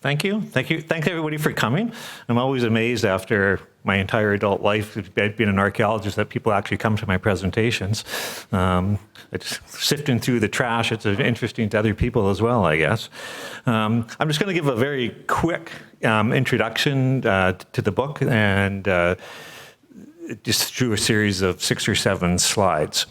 Thank you. Thank you. Thanks everybody for coming. I'm always amazed after my entire adult life, I've been an archaeologist, that people actually come to my presentations. It's sifting through the trash. It's interesting to other people as well, I guess. I'm just going to give a very quick introduction to the book and just through a series of 6 or 7 slides.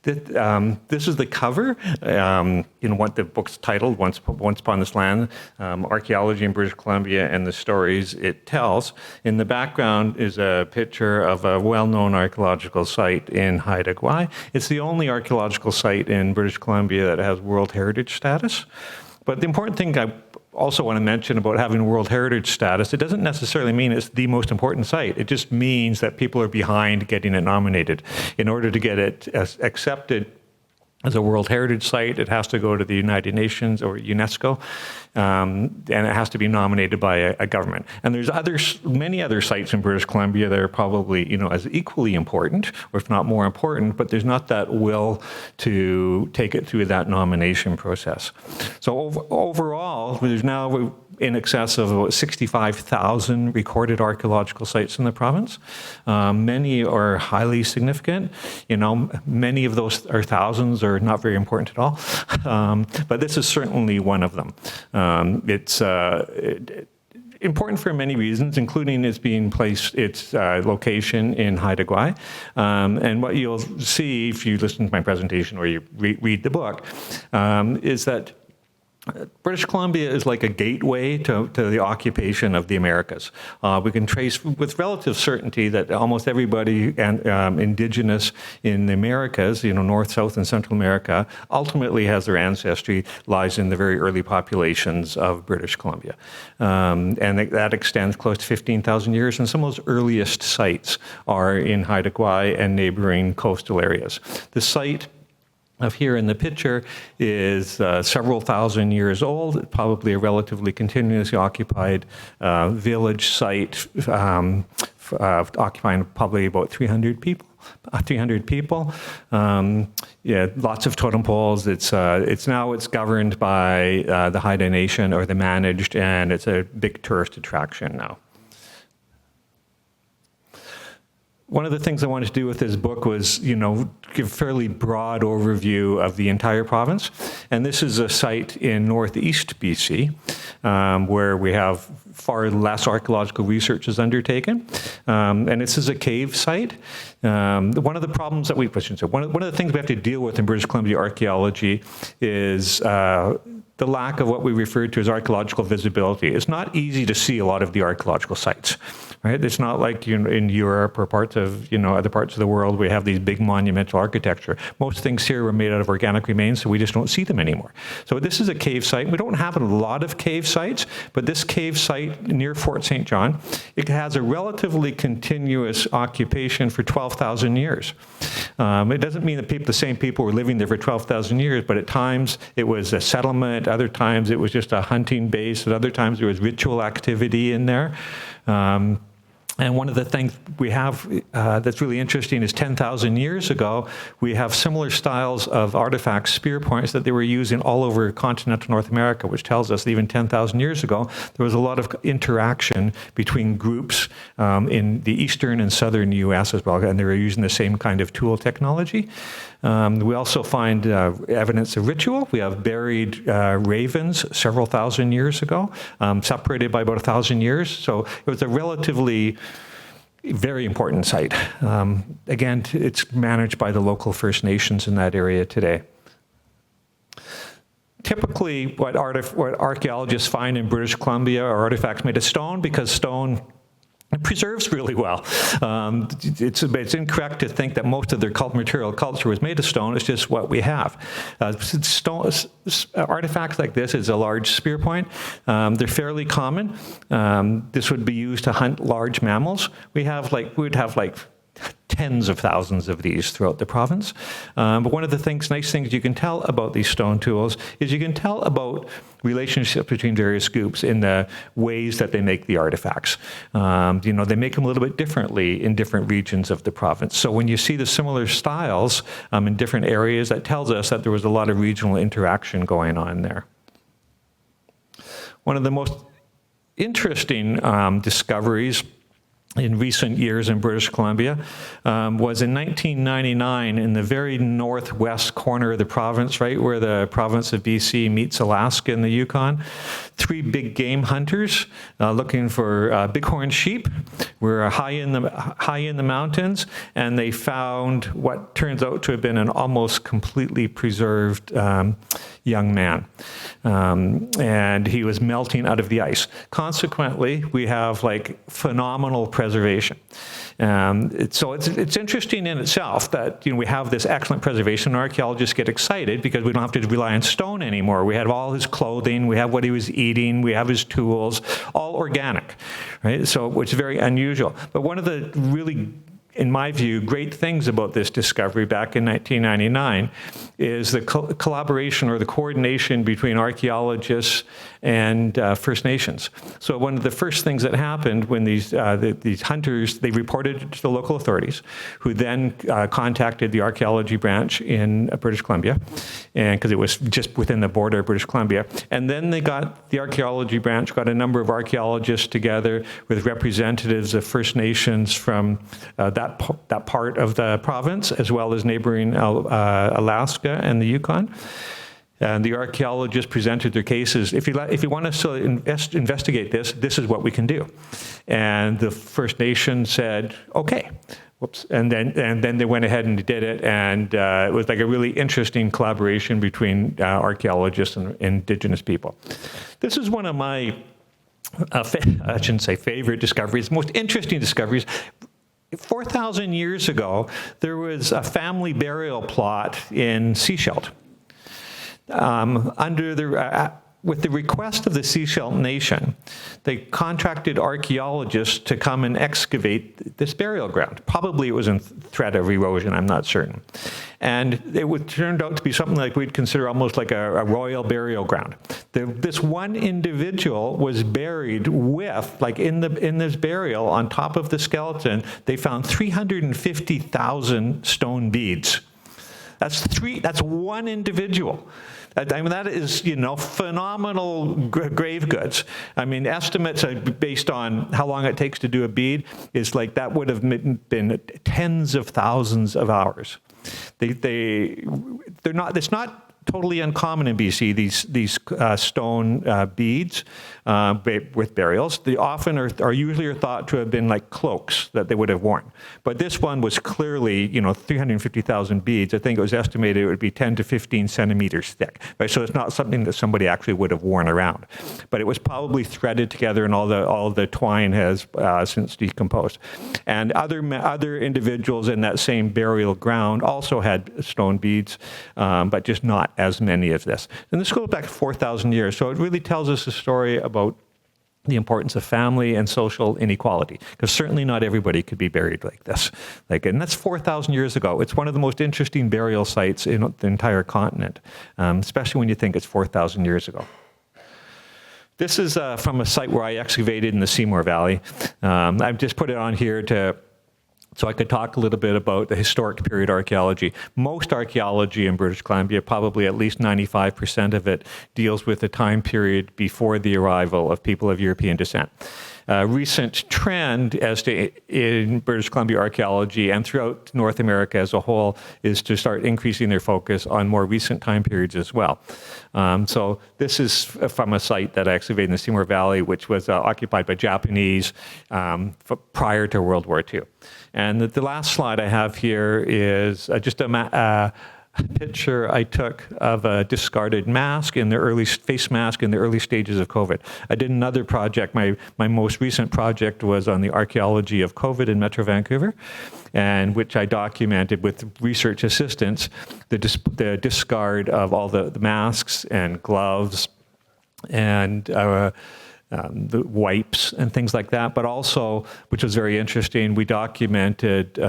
This is the cover, what the book's titled, Once Upon This Land, Archaeology in British Columbia and the Stories It Tells. In the background is a picture of a well-known archaeological site in Haida Gwaii. It's the only archaeological site in British Columbia that has World Heritage status. But the important thing I also want to mention about having World Heritage status, it doesn't necessarily mean it's the most important site. It just means that people are behind getting it nominated. In order to get it accepted as a World Heritage site, it has to go to the United Nations or UNESCO, and it has to be nominated by a government. And there's many other sites in British Columbia that are probably, as equally important, or if not more important, but there's not that will to take it through that nomination process. So overall, there's now in excess of about 65,000 recorded archaeological sites in the province. Many are highly significant. Many of those are thousands are not very important at all. But this is certainly one of them. It's important for many reasons, including its location in Haida Gwaii. And what you'll see if you listen to my presentation or you read the book is that British Columbia is like a gateway to the occupation of the Americas. We can trace with relative certainty that almost everybody Indigenous in the Americas, North, South, and Central America, ultimately has their ancestry lies in the very early populations of British Columbia. And that extends close to 15,000 years, and some of those earliest sites are in Haida Gwaii and neighboring coastal areas. The site of here in the picture is several thousand years old, probably a relatively continuously occupied village site, occupying probably about 300 people. Lots of totem poles. It's governed by the Haida Nation, or the managed, and it's a big tourist attraction now. One of the things I wanted to do with this book was, give a fairly broad overview of the entire province. And this is a site in northeast BC, where we have far less archaeological research is undertaken. And this is a cave site. One of the problems that one of the things we have to deal with in British Columbia archaeology is the lack of what we refer to as archaeological visibility. It's not easy to see a lot of the archaeological sites, right? It's not like in Europe or parts of other parts of the world we have these big monumental architecture. Most things here were made out of organic remains, so we just don't see them anymore. So this is a cave site. We don't have a lot of cave sites, but this cave site near Fort St. John, it has a relatively continuous occupation for 12,000 years. It doesn't mean that the same people were living there for 12,000 years, but at times it was a settlement. Other times it was just a hunting base. At other times there was ritual activity in there. And one of the things we have that's really interesting is 10,000 years ago, we have similar styles of artifacts, spear points, that they were using all over continental North America, which tells us that even 10,000 years ago, there was a lot of interaction between groups in the eastern and southern U.S. as well, and they were using the same kind of tool technology. We also find evidence of ritual. We have buried ravens several thousand years ago, separated by about 1,000 years. So it was a relatively very important site. Again, it's managed by the local First Nations in that area today. Typically, what archaeologists find in British Columbia are artifacts made of stone, because stone preserves really well. It's incorrect to think that most of their material culture was made of stone. It's just what we have. Artifacts like this is a large spear point. They're fairly common. This would be used to hunt large mammals. We would have tens of thousands of these throughout the province. But one of the nice things you can tell about these stone tools is you can tell about relationships between various groups in the ways that they make the artifacts. They make them a little bit differently in different regions of the province. So when you see the similar styles in different areas, that tells us that there was a lot of regional interaction going on there. One of the most interesting discoveries in recent years in British Columbia was in 1999 in the very northwest corner of the province, right where the province of BC meets Alaska in the Yukon. 3 big game hunters looking for bighorn sheep were high in the mountains, and they found what turns out to have been an almost completely preserved young man. And he was melting out of the ice. Consequently, we have like phenomenal preservation. So it's interesting in itself that we have this excellent preservation. Archaeologists get excited because we don't have to rely on stone anymore. We have all his clothing, we have what he was eating, we have his tools, all organic, right? So which is very unusual. But one of the really, in my view, great things about this discovery back in 1999 is the collaboration or the coordination between archaeologists and First Nations. So one of the first things that happened when these hunters, they reported it to the local authorities, who then contacted the archaeology branch in British Columbia, and because it was just within the border of British Columbia. And then the archaeology branch got a number of archaeologists together with representatives of First Nations from that part of the province, as well as neighboring Alaska and the Yukon. And the archaeologists presented their cases. If you want us to investigate this is what we can do. And the First Nation said, okay. Whoops. And then they went ahead and did it. And it was like a really interesting collaboration between archaeologists and Indigenous people. This is one of my, I shouldn't say favorite discoveries, most interesting discoveries. 4,000 years ago, there was a family burial plot in Sechelt. With the request of the Sechelt Nation, they contracted archaeologists to come and excavate this burial ground. Probably it was in threat of erosion, I'm not certain. And it turned out to be something like we'd consider almost like a royal burial ground. This one individual was buried with, like in this burial, on top of the skeleton, they found 350,000 stone beads. That's one individual. I mean, that is, phenomenal grave goods. I mean, estimates based on how long it takes to do a bead is like that would have been tens of thousands of hours. It's not totally uncommon in BC, these stone beads with burials. They often are usually thought to have been like cloaks that they would have worn. But this one was clearly, 350,000 beads. I think it was estimated it would be 10 to 15 centimeters thick. Right? So it's not something that somebody actually would have worn around. But it was probably threaded together, and all the twine has since decomposed. And other individuals in that same burial ground also had stone beads, but just not as many of this. And this goes back 4,000 years. So it really tells us a story about the importance of family and social inequality, because certainly not everybody could be buried like this. And that's 4,000 years ago. It's one of the most interesting burial sites in the entire continent, especially when you think it's 4,000 years ago. This is from a site where I excavated in the Seymour Valley. I've just put it on here so I could talk a little bit about the historic period archaeology. Most archaeology in British Columbia, probably at least 95% of it, deals with the time period before the arrival of people of European descent. Recent trend in British Columbia archaeology and throughout North America as a whole is to start increasing their focus on more recent time periods as well. So this is from a site that I excavated in the Seymour Valley, which was occupied by Japanese prior to World War II. And the last slide I have here is just a picture I took of a discarded mask face mask in the early stages of COVID. I did another project. My most recent project was on the archaeology of COVID in Metro Vancouver, and which I documented with research assistants the discard of all the masks and gloves and the wipes and things like that. But also, which was very interesting, we documented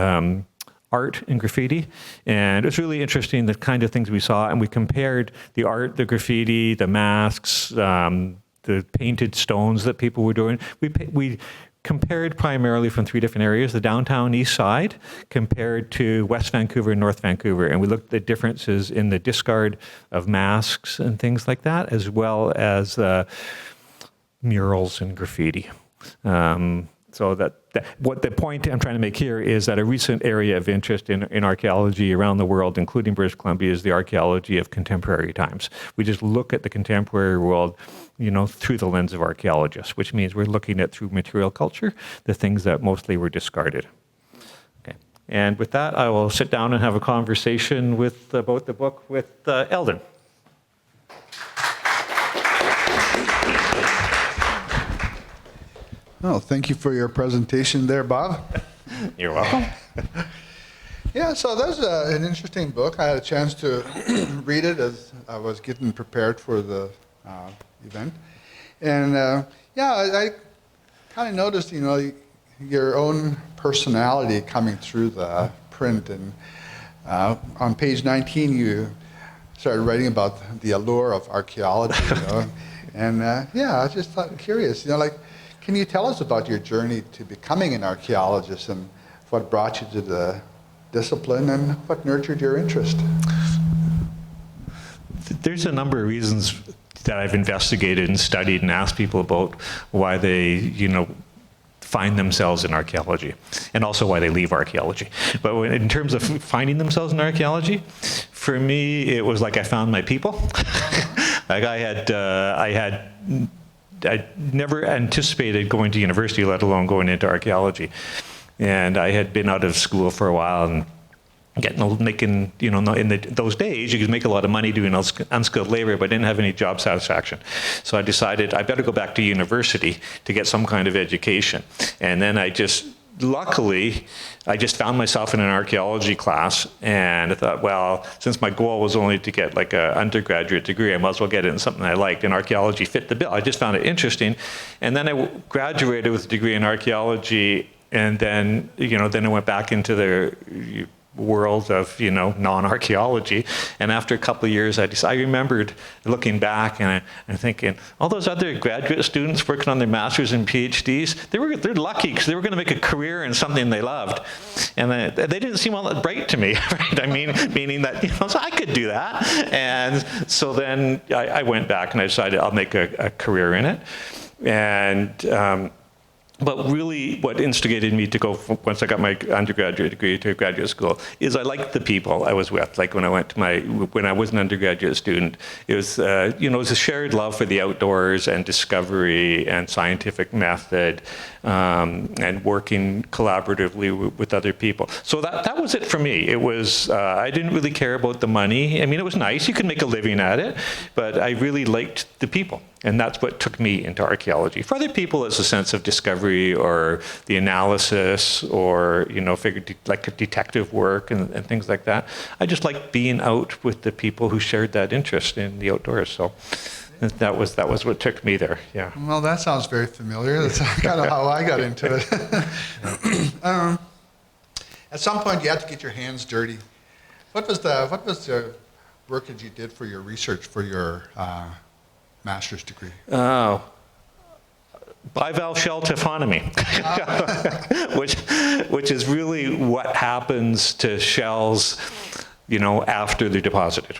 art and graffiti, and it was really interesting the kind of things we saw, and we compared the art, the graffiti, the masks, the painted stones that people were doing. We compared primarily from 3 different areas: the downtown east side compared to West Vancouver and North Vancouver, and we looked at the differences in the discard of masks and things like that, as well as murals and graffiti. So what the point I'm trying to make here is that a recent area of interest in archaeology around the world, including British Columbia, is the archaeology of contemporary times. We just look at the contemporary world, through the lens of archaeologists, which means we're looking at through material culture, the things that mostly were discarded. Okay. And with that, I will sit down and have a conversation about the book with Eldon. Oh, thank you for your presentation there, Bob. You're welcome. Yeah, so that's an interesting book. I had a chance to read it as I was getting prepared for the event. And I kind of noticed, your own personality coming through the print. And on page 19, you started writing about the allure of archaeology, And I just thought curious, can you tell us about your journey to becoming an archaeologist and what brought you to the discipline and what nurtured your interest? There's a number of reasons that I've investigated and studied and asked people about why they, find themselves in archaeology, and also why they leave archaeology. But in terms of finding themselves in archaeology, for me, it was like I found my people. Like I never anticipated going to university, let alone going into archaeology. And I had been out of school for a while and making, those days you could make a lot of money doing unskilled labor, but didn't have any job satisfaction. So I decided I better go back to university to get some kind of education. And then luckily, I just found myself in an archaeology class, and I thought, well, since my goal was only to get like an undergraduate degree, I might as well get it in something I liked, and archaeology fit the bill. I just found it interesting. And then I graduated with a degree in archaeology, and then, then I went back into the world of, non-archaeology. And after a couple of years, I remembered looking back and thinking, all those other graduate students working on their masters and PhDs, they're lucky because they were going to make a career in something they loved. And they didn't seem all that bright to me, right? I mean, meaning that, so I could do that. And so then I went back and I decided I'll make a career in it. And, but really what instigated me to go, once I got my undergraduate degree, to graduate school, is I liked the people I was with. Like when I was an undergraduate student, it was, it was a shared love for the outdoors and discovery and scientific method, and working collaboratively with other people. So that was it for me. It was, I didn't really care about the money. I mean, it was nice, you could make a living at it, but I really liked the people. And that's what took me into archaeology. For other people, it's a sense of discovery or the analysis or, like detective work and things like that. I just liked being out with the people who shared that interest in the outdoors. So that was what took me there, yeah. Well, that sounds very familiar. That's kind of how I got into it. At some point, you had to get your hands dirty. What was the work that you did for your research for your master's degree? Oh, bivalve shell taphonomy, which is really what happens to shells, after they're deposited,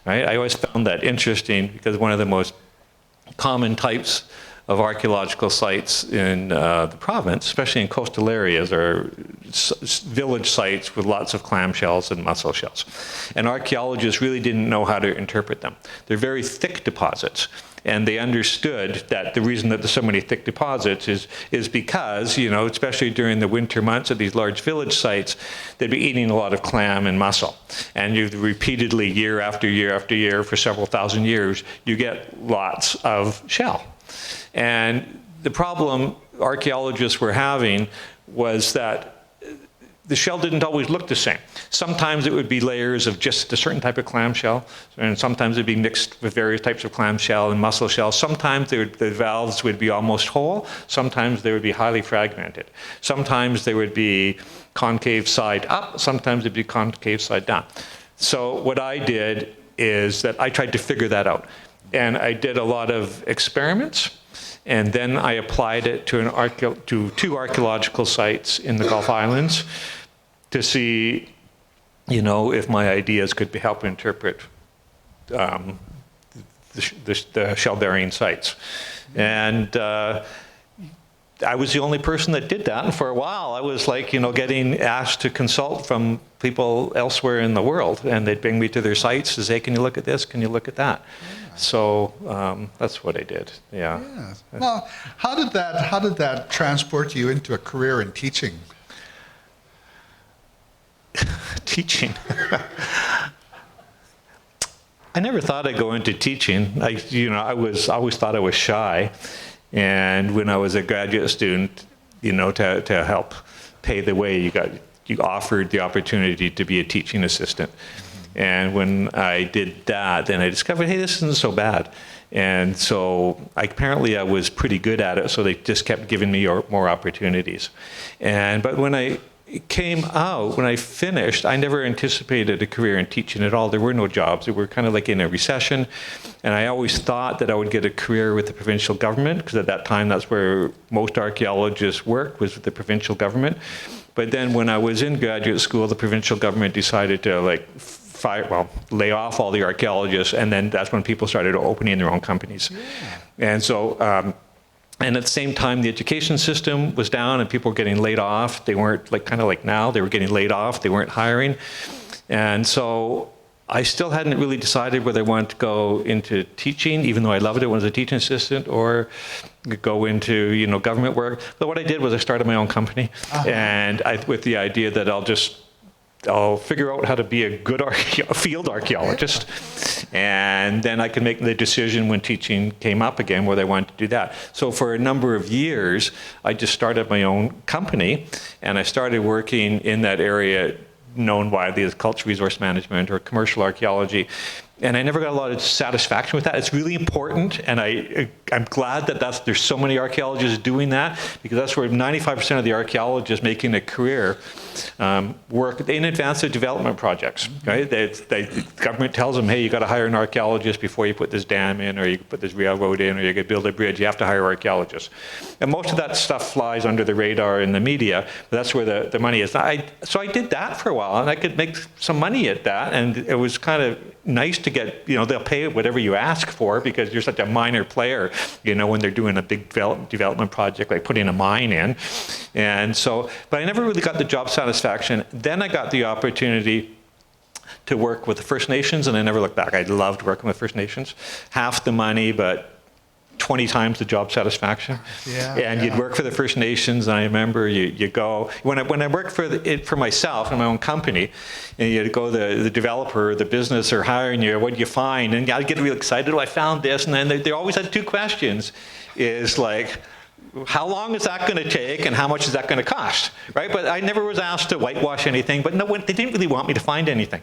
right? I always found that interesting because one of the most common types of archaeological sites in the province, especially in coastal areas, are village sites with lots of clam shells and mussel shells. And archaeologists really didn't know how to interpret them. They're very thick deposits. And they understood that the reason that there's so many thick deposits is because, especially during the winter months at these large village sites, they'd be eating a lot of clam and mussel. And you repeatedly, year after year after year, for several thousand years, you get lots of shell. And the problem archaeologists were having was that the shell didn't always look the same. Sometimes it would be layers of just a certain type of clamshell, and sometimes it'd be mixed with various types of clamshell and mussel shell. Sometimes the valves would be almost whole. Sometimes they would be highly fragmented. Sometimes they would be concave side up. Sometimes it'd be concave side down. So what I did is that I tried to figure that out. And I did a lot of experiments. And then I applied it to two archaeological sites in the Gulf Islands to see, if my ideas could help interpret the shell-bearing sites. And I was the only person that did that, and for a while I was like, getting asked to consult from people elsewhere in the world, and they'd bring me to their sites to say, can you look at this, can you look at that? Yeah. So that's what I did, yeah. Yes. Well, how did that transport you into a career in teaching? Teaching. I never thought I'd go into teaching. I always thought I was shy. And when I was a graduate student, to help pay the way, you offered the opportunity to be a teaching assistant. Mm-hmm. And when I did that, then I discovered, hey, this isn't so bad. And so apparently I was pretty good at it, so they just kept giving me more opportunities. But when I came out, when I finished, I never anticipated a career in teaching at all. There were no jobs. We were kind of like in a recession. And I always thought that I would get a career with the provincial government, because at that time, that's where most archaeologists worked, was with the provincial government. But then when I was in graduate school, the provincial government decided to lay off all the archaeologists. And then that's when people started opening their own companies. Yeah. And so, and at the same time, the education system was down and people were getting laid off. They weren't kind of like now, they were getting laid off, they weren't hiring. And so I still hadn't really decided whether I wanted to go into teaching, even though I loved it when I was a teaching assistant, or go into government work. But what I did was I started my own company, and with the idea that I'll figure out how to be a good field archaeologist, and then I could make the decision when teaching came up again whether I wanted to do that. So for a number of years, I just started my own company, and I started working in that area known widely as cultural resource management or commercial archaeology. And I never got a lot of satisfaction with that. It's really important, and I'm glad that there's so many archaeologists doing that, because that's where 95% of the archaeologists making a career work in advanced development projects. Right? The government tells them, hey, you got to hire an archaeologist before you put this dam in, or you put this railroad in, or you could build a bridge. You have to hire archaeologists. And most of that stuff flies under the radar in the media, but that's where the money is. So I did that for a while, and I could make some money at that, and it was kind of nice to get, they'll pay whatever you ask for, because you're such a minor player, when they're doing a big development project, like putting a mine in. And so, but I never really got the job satisfaction. Then I got the opportunity to work with the First Nations, and I never looked back. I loved working with First Nations. Half the money, but 20 times the job satisfaction. And you'd work for the First Nations, and I remember you go, when I worked for myself in my own company, and you'd go, the developer, the business are hiring you, what do you find? And I'd get real excited, I found this, and then they always had two questions, is like, how long is that going to take, and how much is that going to cost, right? But I never was asked to whitewash anything, but no, they didn't really want me to find anything.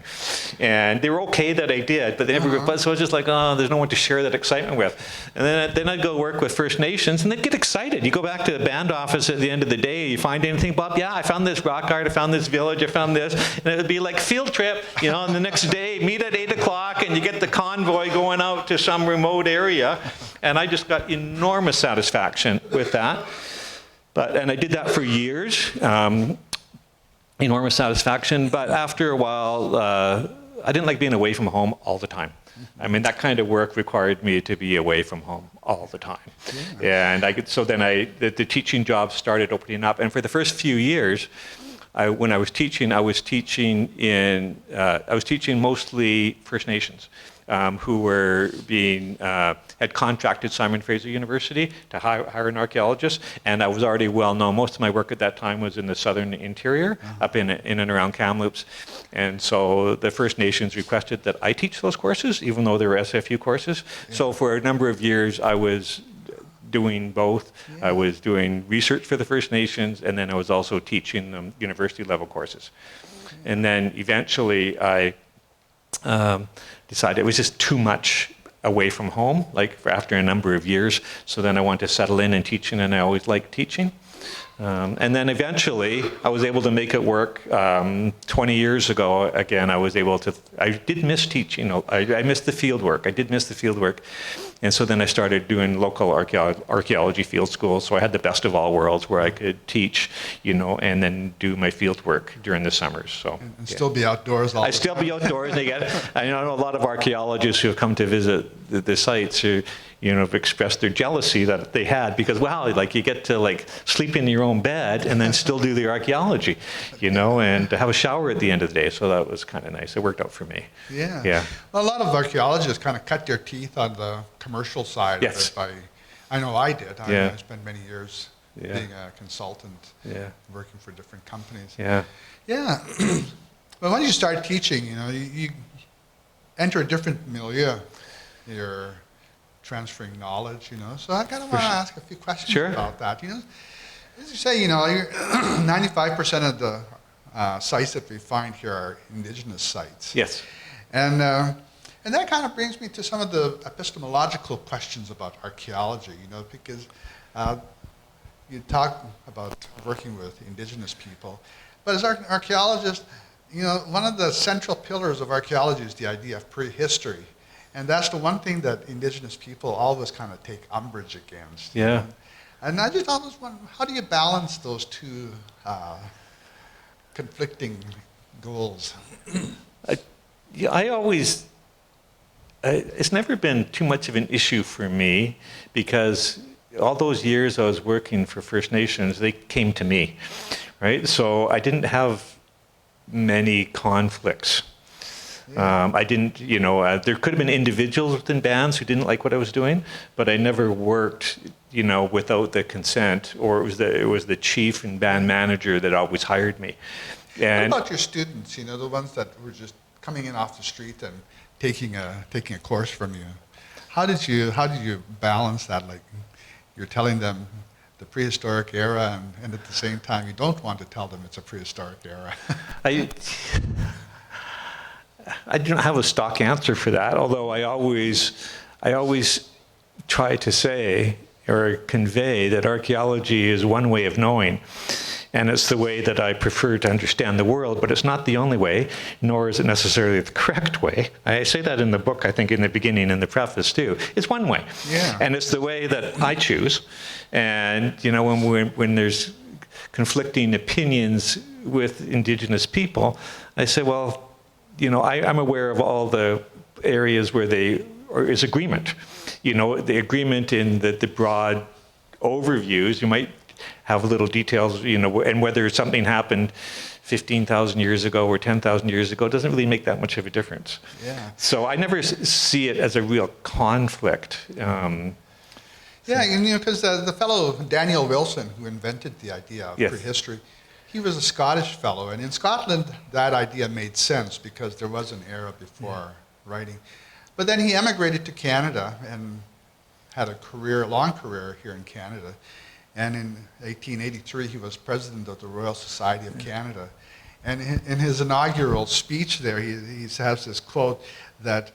And they were okay that I did, but they never, so I was just like, oh, there's no one to share that excitement with. And then I'd go work with First Nations, and they'd get excited. You go back to the band office at the end of the day, you find anything, Bob? Yeah, I found this rock art, I found this village, I found this. And it would be like field trip, and the next day, meet at 8 o'clock, and you get the convoy going out to some remote area. And I just got enormous satisfaction with that. And I did that for years, enormous satisfaction. But after a while, I didn't like being away from home all the time. I mean, that kind of work required me to be away from home all the time. Yeah. And so then the teaching jobs started opening up. And for the first few years, when I was teaching mostly First Nations. Who were had contracted Simon Fraser University to hire an archaeologist, and I was already well known. Most of my work at that time was in the southern interior, up in and around Kamloops, and so the First Nations requested that I teach those courses, even though they were SFU courses. Yeah. So for a number of years, I was doing both. Yeah. I was doing research for the First Nations, and then I was also teaching them university level courses. Okay. And then eventually I decided it was just too much away from home, after a number of years. So then I wanted to settle in and teaching, and I always liked teaching. And then eventually, I was able to make it work. 20 years ago, again, I did miss teaching. I missed the field work. I did miss the field work. And so then I started doing local archaeology field schools. So I had the best of all worlds where I could teach, and then do my field work during the summers. So and still be outdoors all the time. I'd still be outdoors. I know a lot of archaeologists who have come to visit the sites who, have expressed their jealousy that they had because, wow, you get to sleep in your own bed and then still do the archaeology, and have a shower at the end of the day. So that was kind of nice. It worked out for me. Yeah. Yeah. Well, a lot of archaeologists kind of cut their teeth on the commercial side Yes. of it. I know I did. Yeah. I spent many years Yeah. being a consultant, Yeah. working for different companies. Yeah. Yeah. But when you start teaching, you enter a different milieu. You're transferring knowledge, So I kind of want to ask a few questions Sure. about that. As you say, you're 95% of the sites that we find here are Indigenous sites. Yes. And that kind of brings me to some of the epistemological questions about archaeology, because you talk about working with Indigenous people, but as an archaeologist, one of the central pillars of archaeology is the idea of prehistory. And that's the one thing that Indigenous people always kind of take umbrage against. Yeah. And I just always wonder, how do you balance those two conflicting goals? It's never been too much of an issue for me because all those years I was working for First Nations, they came to me, right? So I didn't have many conflicts. Yeah. I didn't, there could have been individuals within bands who didn't like what I was doing, but I never worked, without the consent, or it was the chief and band manager that always hired me. And what about your students, the ones that were just coming in off the street and taking a course from you? How did you balance that? Like, you're telling them the prehistoric era, and at the same time, you don't want to tell them it's a prehistoric era. I don't have a stock answer for that, although I always try to say or convey that archaeology is one way of knowing, and it's the way that I prefer to understand the world, but it's not the only way, nor is it necessarily the correct way. I say that in the book, I think in the beginning, in the preface too. It's one way. Yeah. And it's the way that I choose. And when there's conflicting opinions with Indigenous people, I say, well, I'm aware of all the areas where is agreement. The agreement in the broad overviews. You might have little details, and whether something happened 15,000 years ago or 10,000 years ago doesn't really make that much of a difference. Yeah. So I never see it as a real conflict. Yeah, because the fellow Daniel Wilson, who invented the idea of Yes. prehistory, he was a Scottish fellow, and in Scotland that idea made sense because there was an era before writing. But then he emigrated to Canada and had a long career here in Canada. And in 1883, he was president of the Royal Society of Canada. And in his inaugural speech there, he has this quote that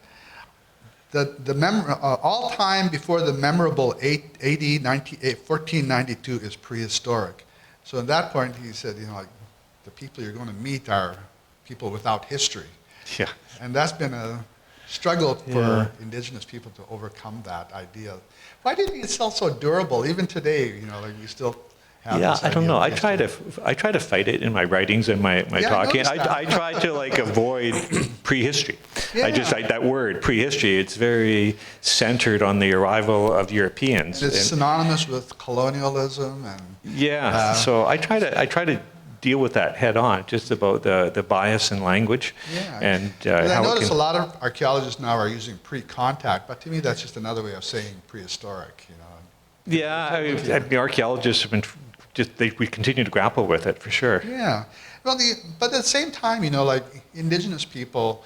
all time before the memorable AD 1492 is prehistoric. So at that point, he said, the people you're going to meet are people without history. Yeah. And that's been a struggle for Indigenous people to overcome that idea. Why do you think it's still so durable, even today? We still have this I don't idea know. of I try to fight it in my writings and my talking. I try to avoid prehistory. Yeah. That word prehistory. It's very centered on the arrival of Europeans. And it's synonymous with colonialism and so I try to deal with that head on, just about the bias in language. Yeah. And I notice a lot of archaeologists now are using pre-contact, but to me that's just another way of saying prehistoric. Yeah, archaeologists have been we continue to grapple with it for sure. Yeah. Well, but at the same time, Indigenous people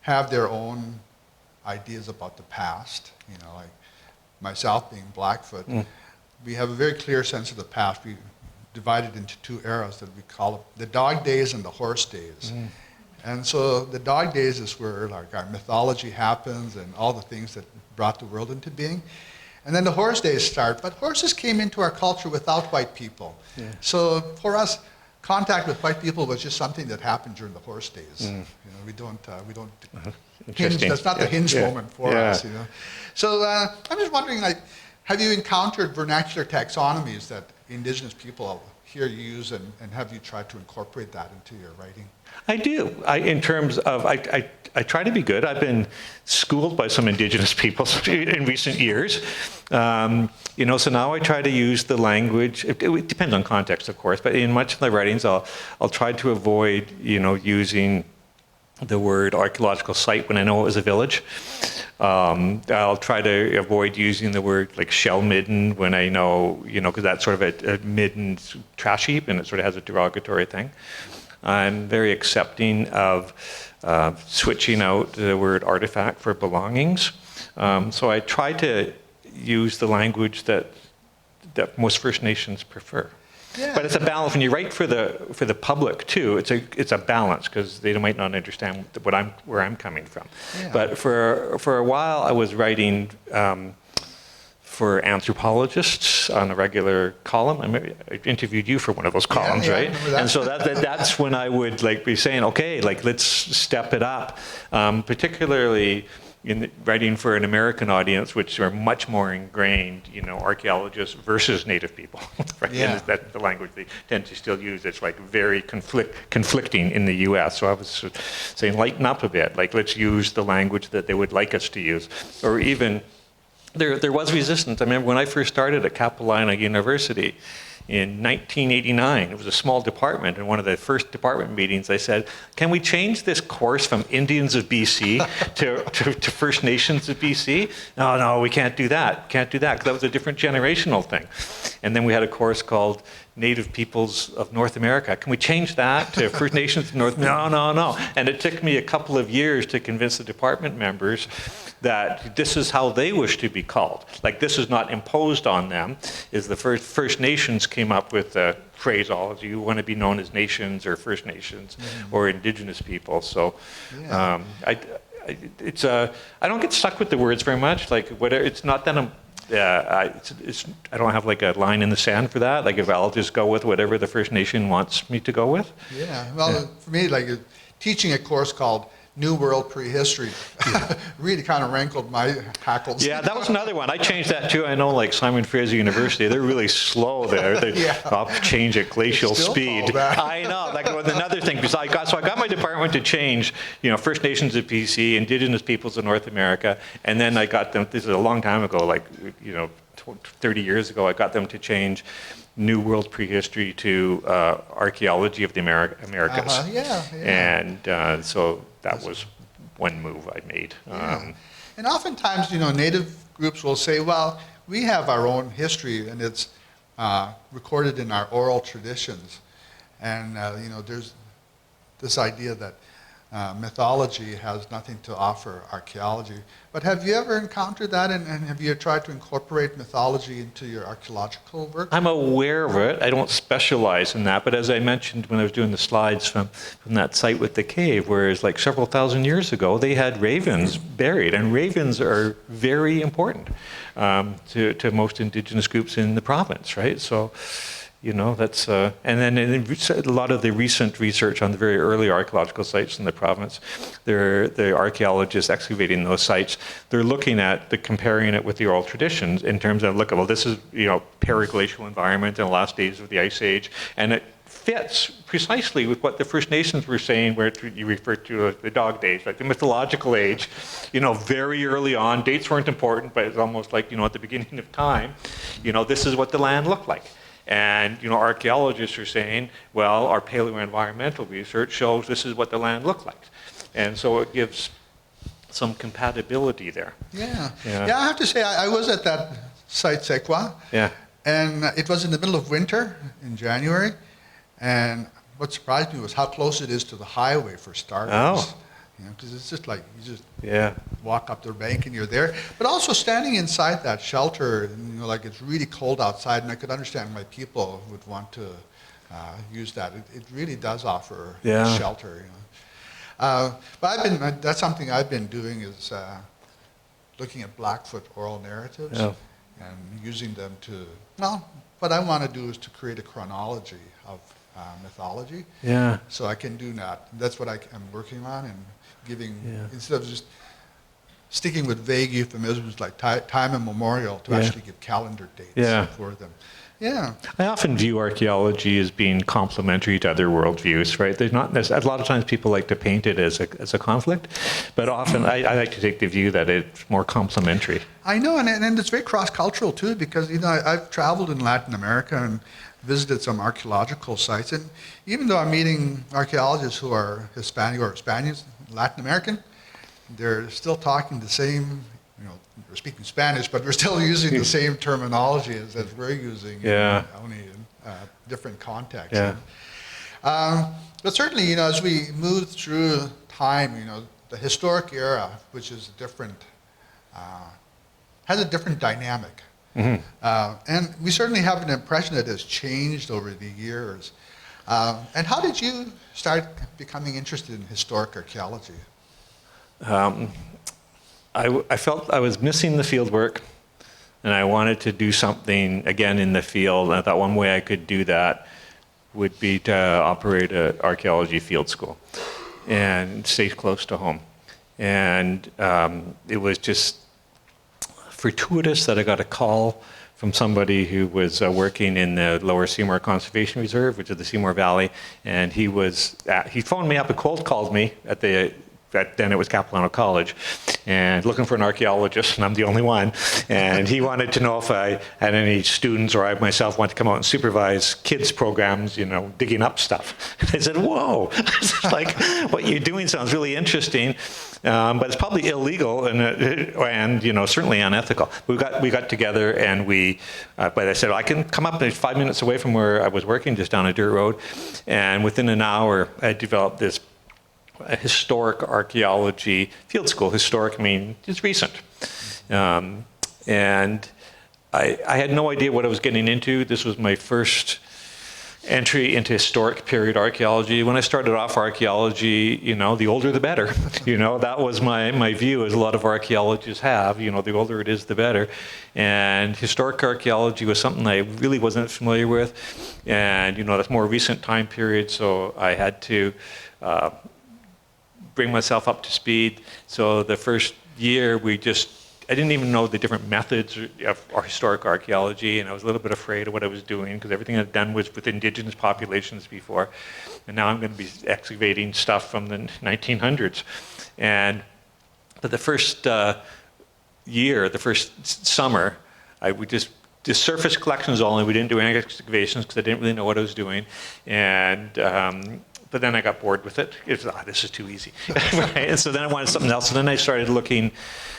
have their own ideas about the past. Like myself being Blackfoot, we have a very clear sense of the past. We divided into two eras that we call the dog days and the horse days. And so the dog days is where our mythology happens and all the things that brought the world into being. And then the horse days start. But horses came into our culture without white people. Yeah. So for us, contact with white people was just something that happened during the horse days. You know, we don't hinge, that's not the hinge moment for us, you know. So I'm just wondering, like, have you encountered vernacular taxonomies that Indigenous people here use, and have you tried to incorporate that into your writing? I do. In terms of, I try to be good. I've been schooled by some Indigenous people in recent years. You know, so now I try to use the language. It depends on context, of course, but in much of my writings, I'll try to avoid, you know, using the word archaeological site when I know it was a village. I'll try to avoid using the word like shell midden when I know, you know, because that's sort of a midden trash heap and it sort of has a derogatory thing. I'm very accepting of switching out the word artifact for belongings. So I try to use the language that most First Nations prefer. Yeah. But it's a balance. When you write for the public too, it's a balance because they might not understand where I'm coming from. Yeah. But for a while, I was writing for anthropologists on a regular column. I interviewed you for one of those columns, right? I remember that. And so that's when I would like be saying, okay, like let's step it up, particularly in writing for an American audience, which are much more ingrained, you know, archaeologists versus Native people, right? Yeah. And that's the language they tend to still use. It's like very conflicting in the U.S. So I was saying, lighten up a bit. Like, let's use the language that they would like us to use. Or even, there was resistance. I remember when I first started at Capilano University, in 1989, it was a small department. In one of the first department meetings, I said, can we change this course from Indians of BC to First Nations of BC? No, we can't do that. Can't do that, because that was a different generational thing. And then we had a course called Native Peoples of North America. Can we change that to First Nations of North America? No. And it took me a couple of years to convince the department members that this is how they wish to be called. Like, this is not imposed on them. Is the First Nations came up with the phraseology. You want to be known as nations or First Nations or Indigenous people. So I don't get stuck with the words very much. Like, whatever, it's not that I'm, I don't have like a line in the sand for that. Like, if I'll just go with whatever the First Nation wants me to go with. Yeah, well, for me, like teaching a course called New World Prehistory really kind of rankled my hackles. Yeah, that was another one. I changed that too. I know, like Simon Fraser University, they're really slow there. They change at glacial speed. I know. Like another thing. So I got my department to change, you know, First Nations of BC, Indigenous peoples of North America, and then I got them. This is a long time ago, like, you know, 30 years ago. I got them to change New World Prehistory to Archaeology of the Americas. And so that was one move I made. And oftentimes, you know, Native groups will say, well, we have our own history and it's recorded in our oral traditions. And, you know, there's this idea that mythology has nothing to offer archaeology. But have you ever encountered that, and have you tried to incorporate mythology into your archaeological work? I'm aware of it. I don't specialize in that, but as I mentioned when I was doing the slides from that site with the cave, whereas like several thousand years ago, they had ravens buried, and ravens are very important to most Indigenous groups in the province, right? So, you know, that's, and then a lot of the recent research on the very early archaeological sites in the province, the archaeologists excavating those sites, they're looking at comparing it with the oral traditions in terms of, look, well, this is, you know, periglacial environment in the last days of the Ice Age, and it fits precisely with what the First Nations were saying, where you refer to the dog days, like the mythological age, you know, very early on. Dates weren't important, but it's almost like, you know, at the beginning of time, you know, this is what the land looked like. And, you know, archaeologists are saying, well, our paleoenvironmental research shows this is what the land looked like. And so it gives some compatibility there. Yeah, I have to say, I was at that site, Sequa. Yeah. And it was in the middle of winter, in January. And what surprised me was how close it is to the highway, for starters. Oh. You know, because it's just like, you just walk up the bank and you're there. But also standing inside that shelter, and, you know, like it's really cold outside, and I could understand why people would want to use that. It really does offer shelter. You know. But that's something I've been doing is looking at Blackfoot oral narratives. and using them to, well, what I want to do is to create a chronology of mythology. Yeah. So I can do that. That's what I'm working on, and giving, Yeah. instead of just sticking with vague euphemisms like time immemorial, to Yeah. actually give calendar dates Yeah. for them. Yeah. I often view archaeology as being complementary to other worldviews, right? There's not a lot of times people like to paint it as a conflict, but often I like to take the view that it's more complementary. I know, and it's very cross-cultural too, because I've traveled in Latin America and visited some archaeological sites, and even though I'm meeting archaeologists who are Hispanic or Spaniards, Latin American, they're still talking the same. We're speaking Spanish, but we're still using the same terminology as we're using, only in different contexts. Yeah. But certainly, as we move through time, the historic era, which is different, has a different dynamic. Mm-hmm. And we certainly have an impression that has changed over the years. And how did you start becoming interested in historic archaeology? I felt I was missing the field work, and I wanted to do something again in the field. And I thought one way I could do that would be to operate an archaeology field school and stay close to home. And it was just fortuitous that I got a call from somebody who was working in the Lower Seymour Conservation Reserve, which is the Seymour Valley, and he phoned me up and cold called me then it was Capilano College, and looking for an archaeologist, and I'm the only one. And he wanted to know if I had any students or I myself want to come out and supervise kids programs, digging up stuff. And I said, whoa, it's like, what you're doing sounds really interesting, but it's probably illegal and certainly unethical. We got together and but I said, I can come up 5 minutes away from where I was working, just down a dirt road. And within an hour, I developed this a historic archaeology field school. Historic, it's recent. And I had no idea what I was getting into. This was my first entry into historic period archaeology. When I started off archaeology, the older the better. That was my view, as a lot of archaeologists have. The older it is, the better. And historic archaeology was something I really wasn't familiar with. And, that's more recent time period, so I had to bring myself up to speed. So the first year I didn't even know the different methods of historic archaeology, and I was a little bit afraid of what I was doing because everything I'd done was with indigenous populations before. And now I'm going to be excavating stuff from the 1900s. But the first year, the first summer, I would just surface collections only. We didn't do any excavations because I didn't really know what I was doing. But then I got bored with it. It was, this is too easy. Right? And so then I wanted something else. And then I started looking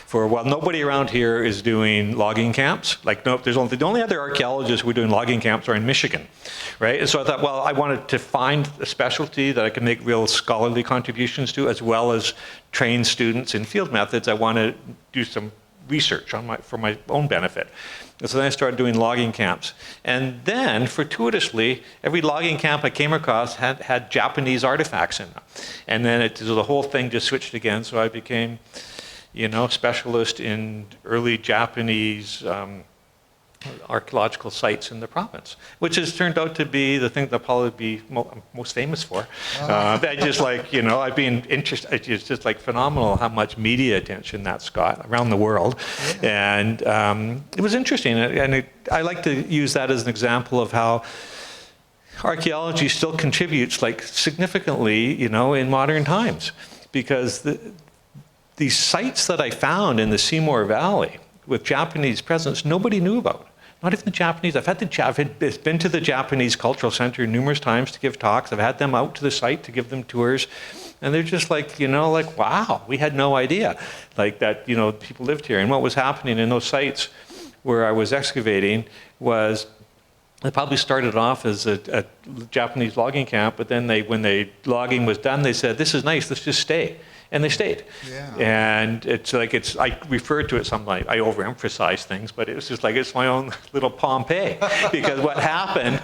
for, nobody around here is doing logging camps. The only other archaeologists who are doing logging camps are in Michigan, right? And so I thought, I wanted to find a specialty that I could make real scholarly contributions to, as well as train students in field methods. I want to do some research for my own benefit. And so then I started doing logging camps. And then, fortuitously, every logging camp I came across had Japanese artifacts in them. And then the whole thing just switched again, so I became, specialist in early Japanese archaeological sites in the province, which has turned out to be the thing that I'll probably be most famous for. I just I've been interested. It's just phenomenal how much media attention that's got around the world. Yeah. And it was interesting. And I like to use that as an example of how archaeology still contributes significantly, in modern times, because these sites that I found in the Seymour Valley with Japanese presence, nobody knew about. Not even the Japanese. I've been to the Japanese Cultural Center numerous times to give talks. I've had them out to the site to give them tours. And they're just wow, we had no idea that, people lived here. And what was happening in those sites where I was excavating was, it probably started off as a Japanese logging camp, but then when the logging was done, they said, this is nice, let's just stay. And they stayed. Yeah. And I refer to it something I overemphasize things, but it's just it's my own little Pompeii. Because what happened,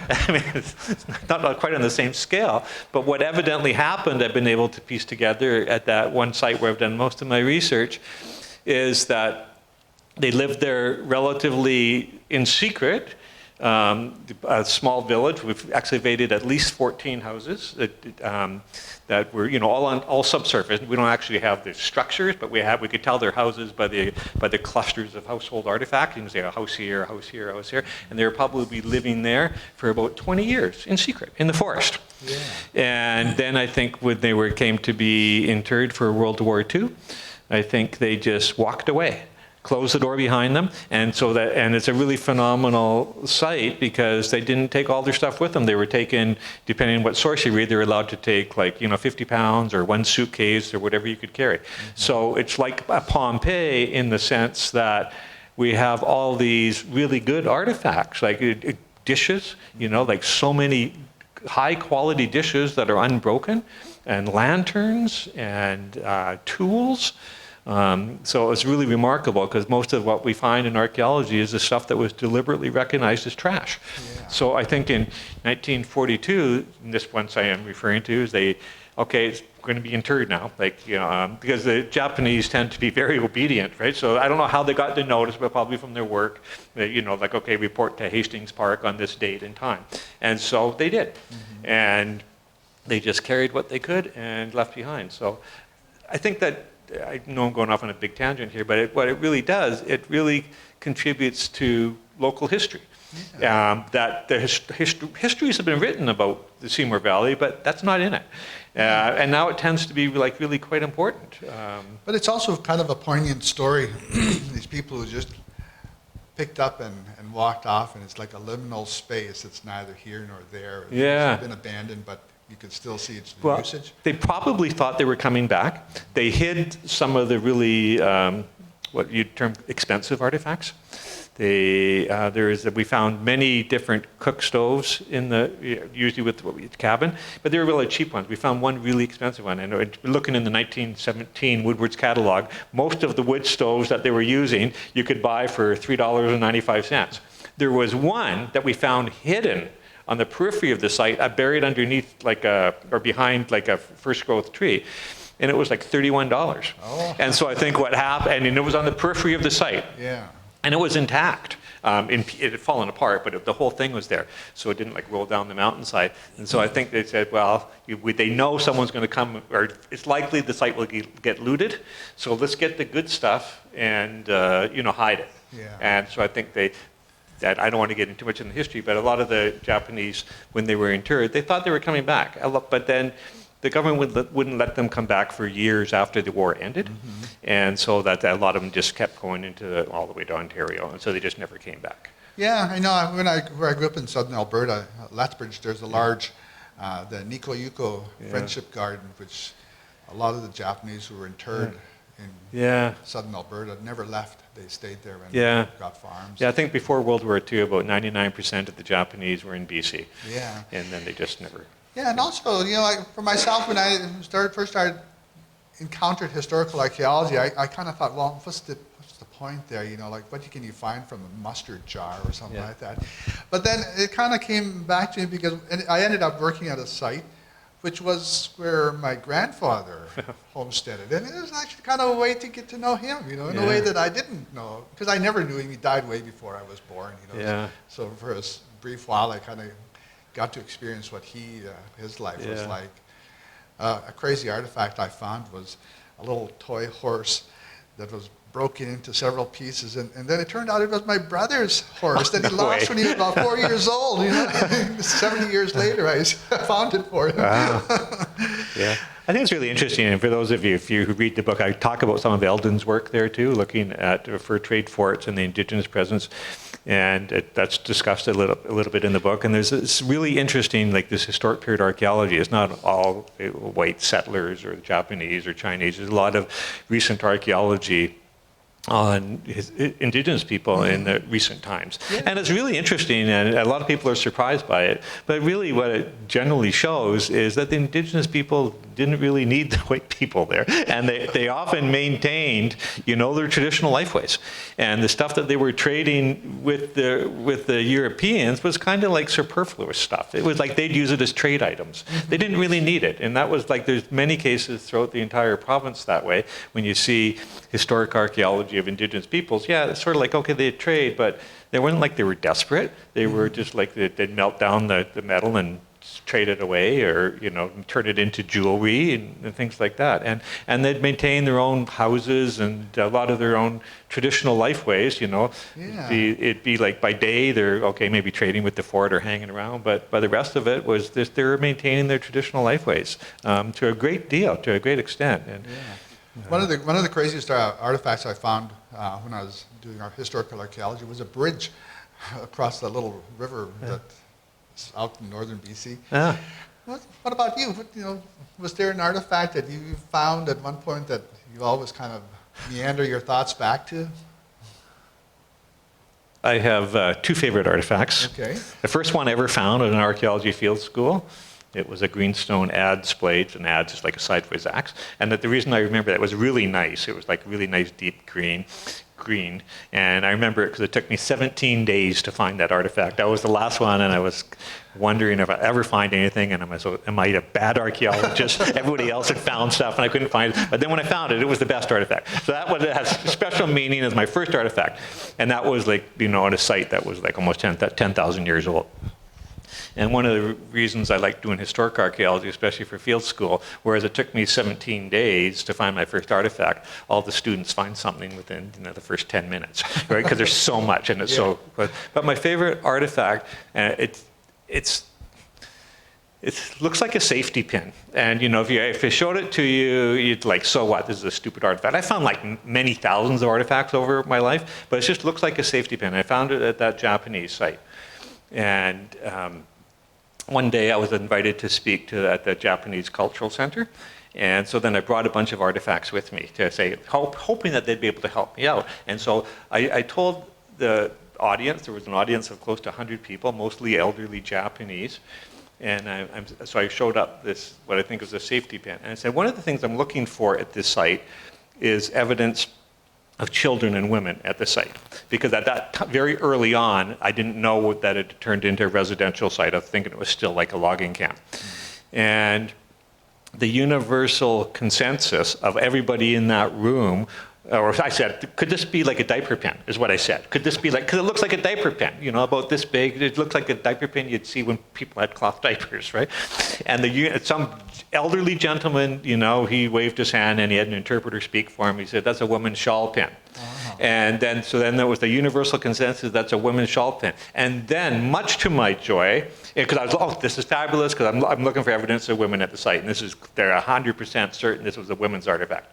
it's not quite on the same scale, but what evidently happened, I've been able to piece together at that one site where I've done most of my research, is that They lived there relatively in secret. A small village. We've excavated at least 14 houses that were, all subsurface. We don't actually have the structures, but we could tell their houses by the clusters of household artifacts. You can say a house here, a house here, a house here, and they were probably living there for about 20 years in secret in the forest. Yeah. And then I think when they came to be interred for World War II, I think they just walked away. Close the door behind them, and it's a really phenomenal site because they didn't take all their stuff with them. They were taking, depending on what source you read, they're allowed to take 50 pounds or one suitcase or whatever you could carry. Mm-hmm. So it's like a Pompeii in the sense that we have all these really good artifacts, like dishes, like so many high quality dishes that are unbroken, and lanterns and tools. So it's really remarkable because most of what we find in archaeology is the stuff that was deliberately recognized as trash. Yeah. So I think in 1942, this one site I'm referring to, is it's going to be interred now, because the Japanese tend to be very obedient, right? So I don't know how they got the notice, but probably from their work, report to Hastings Park on this date and time. And so they did. Mm-hmm. And they just carried what they could and left behind. So I think that, I know I'm going off on a big tangent here, but what it really does, it really contributes to local history. Yeah. That the histories have been written about the Seymour Valley, but that's not in it. And now it tends to be really quite important. But it's also kind of a poignant story. These people who just picked up and walked off, and it's like a liminal space. It's neither here nor there. Yeah. It's been abandoned, but you could still see its usage. They probably thought they were coming back. They hid some of the really, what you'd term expensive artifacts. We found many different cook stoves usually with the cabin, but they were really cheap ones. We found one really expensive one, and looking in the 1917 Woodward's catalog, most of the wood stoves that they were using you could buy for $3.95. There was one that we found hidden on the periphery of the site, buried underneath or behind a first growth tree. And it was like $31. Oh. And so I think what happened, and it was on the periphery of the site. Yeah. And it was intact. It had fallen apart, but the whole thing was there. So it didn't roll down the mountainside. And so I think they said, well, they know someone's going to come, or it's likely the site will get looted. So let's get the good stuff and hide it. Yeah. And so I think that I don't want to get into too much in the history, but a lot of the Japanese, when they were interred, they thought they were coming back. But then the government wouldn't let them come back for years after the war ended. Mm-hmm. And so that a lot of them just kept going all the way to Ontario, and so they just never came back. Yeah, I know. Where I grew up in southern Alberta, Lethbridge, there's a large, the Nikoyuko Friendship Garden, which a lot of the Japanese who were interred in southern Alberta never left. They stayed there and got farms. Yeah, I think before World War II, about 99% of the Japanese were in BC. Yeah. And then they just never. Yeah, and also, for myself, when I first encountered historical archaeology, I kind of thought, well, what's the point there? What can you find from a mustard jar or something like that? But then it kind of came back to me because I ended up working at a site which was where my grandfather homesteaded. And it was actually kind of a way to get to know him, in a way that I didn't know, because I never knew him. He died way before I was born, So for a brief while, I kind of got to experience what his life was like. A crazy artifact I found was a little toy horse that was broken into several pieces, and then it turned out it was my brother's horse that he lost when he was about 4 years old. 70 years later, I found it for him. Wow. Yeah, I think it's really interesting, and for those of you, if you read the book, I talk about some of Eldon's work there too, looking at fur trade forts and the Indigenous presence, and that's discussed a little bit in the book. And it's really interesting, this historic period archaeology is not all white settlers or Japanese or Chinese. There's a lot of recent archaeology on Indigenous people in the recent times. Yeah. And it's really interesting, and a lot of people are surprised by it, but really what it generally shows is that the Indigenous people didn't really need the white people there, and they often maintained, their traditional lifeways. And the stuff that they were trading with the Europeans was kind of like superfluous stuff. It was like they'd use it as trade items. They didn't really need it, and that was there's many cases throughout the entire province that way when you see historic archaeology anthropology of Indigenous peoples, yeah, it's sort of like, okay, they'd trade, but they weren't like they were desperate. They were just like they'd melt down the metal and trade it away, or turn it into jewelry and things like that. And they'd maintain their own houses and a lot of their own traditional life ways. It'd be like by day they're okay, maybe trading with the fort or hanging around, but by the rest of it was this, they were maintaining their traditional life ways to a great deal, to a great extent. And one of the craziest artifacts I found when I was doing our historical archaeology was a bridge across the little river that's out in northern BC. Yeah. What about you? Was there an artifact that you found at one point that you always kind of meander your thoughts back to? I have two favorite artifacts. Okay. The first one I ever found at an archaeology field school, it was a greenstone adze blade, and adze is like a sideways axe. And that the reason I remember that was really nice. It was like really nice deep green. And I remember it because it took me 17 days to find that artifact. That was the last one, and I was wondering if I ever find anything, and am I a bad archaeologist? Everybody else had found stuff, and I couldn't find it. But then when I found it, it was the best artifact. So that one has special meaning as my first artifact. And that was like, on a site that was like almost 10,000 years old. And one of the reasons I like doing historic archaeology, especially for field school, whereas it took me 17 days to find my first artifact, all the students find something within the first 10 minutes, right? Because there's so much, and it's so. But my favorite artifact, it looks like a safety pin, and if I showed it to you, you'd like, so what? This is a stupid artifact. I found like many thousands of artifacts over my life, but it just looks like a safety pin. I found it at that Japanese site, and. One day I was invited to speak at the Japanese Cultural Center, and so then I brought a bunch of artifacts with me to say, hoping that they'd be able to help me out. And so I told the audience, there was an audience of close to 100 people, mostly elderly Japanese, and so I showed up this, what I think is a safety pin. And I said, one of the things I'm looking for at this site is evidence of children and women at the site. Because at that very early on, I didn't know that it turned into a residential site. I was thinking it was still like a logging camp. And the universal consensus of everybody in that room, or I said, could this be like a diaper pin, is what I said. Could this be like, because it looks like a diaper pin, about this big. It looks like a diaper pin you'd see when people had cloth diapers, right? And some elderly gentleman, he waved his hand and he had an interpreter speak for him. He said, that's a woman's shawl pin. Uh-huh. And then there was the universal consensus, that's a women's shawl pin. And then, much to my joy, because I was, this is fabulous, because I'm looking for evidence of women at the site, and they're 100% certain this was a women's artifact.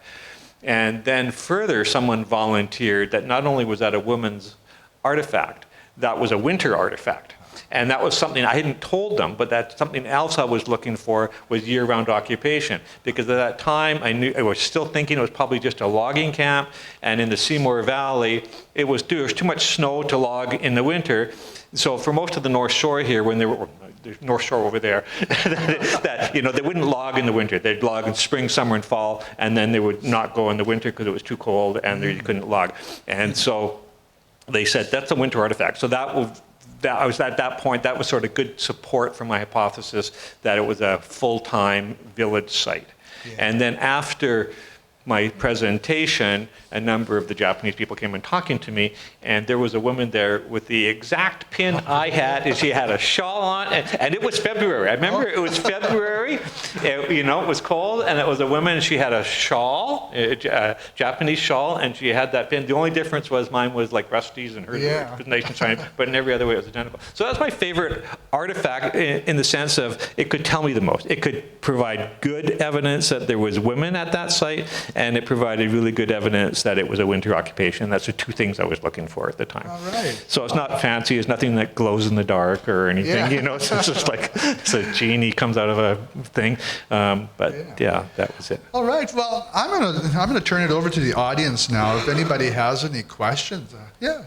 And then further, someone volunteered that not only was that a woman's artifact, that was a winter artifact. And that was something I hadn't told them, but that's something else I was looking for was year-round occupation. Because at that time, I was still thinking it was probably just a logging camp, and in the Seymour Valley, there was too much snow to log in the winter. So for most of the North Shore here, when they were, there's North Shore over there, that they wouldn't log in the winter. They'd log in spring, summer, and fall, and then they would not go in the winter because it was too cold and you couldn't log. And so they said, that's a winter artifact. So I was at that point, that was sort of good support for my hypothesis that it was a full-time village site. Yeah. And then after my presentation, a number of the Japanese people came and talking to me, and there was a woman there with the exact pin I had, and she had a shawl on, and it was February. I remember it was February, it was cold, and it was a woman, and she had a shawl, a Japanese shawl, and she had that pin. The only difference was mine was like Rusty's and hers was nice and shiny, but in every other way it was identical. So that's my favorite artifact in the sense of it could tell me the most. It could provide good evidence that there was women at that site, and it provided really good evidence that it was a winter occupation. That's the two things I was looking for at the time. All right. So it's not fancy. It's nothing that glows in the dark or anything. It's just like it's a genie comes out of a thing. But that was it. All right. Well, I'm gonna turn it over to the audience now. If anybody has any questions, yeah.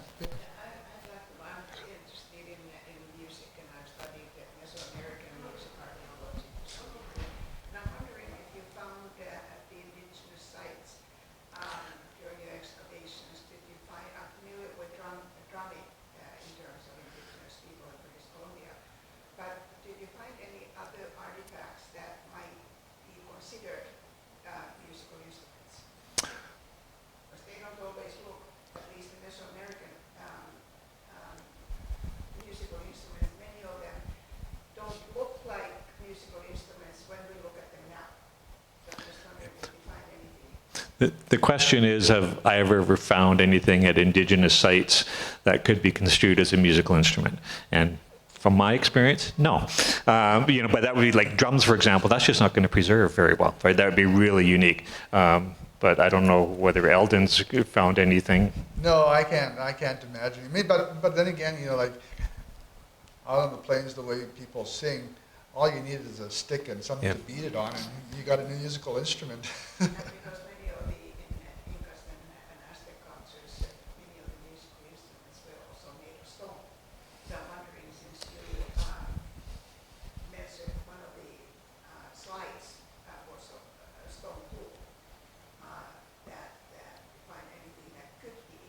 The question is, have I ever found anything at Indigenous sites that could be construed as a musical instrument? And from my experience, no. But that would be like drums, for example. That's just not going to preserve very well, right? That would be really unique. But I don't know whether Eldon's found anything. No, I can't imagine. I mean, but then again, like out on the plains, the way people sing, all you need is a stick and something to beat it on, and you got a musical instrument. And because many of the Incas and Aztec cultures, many of the musical instruments were also made of stone. So I'm wondering, since you mentioned one of the slides was a stone tool, that you find anything that could be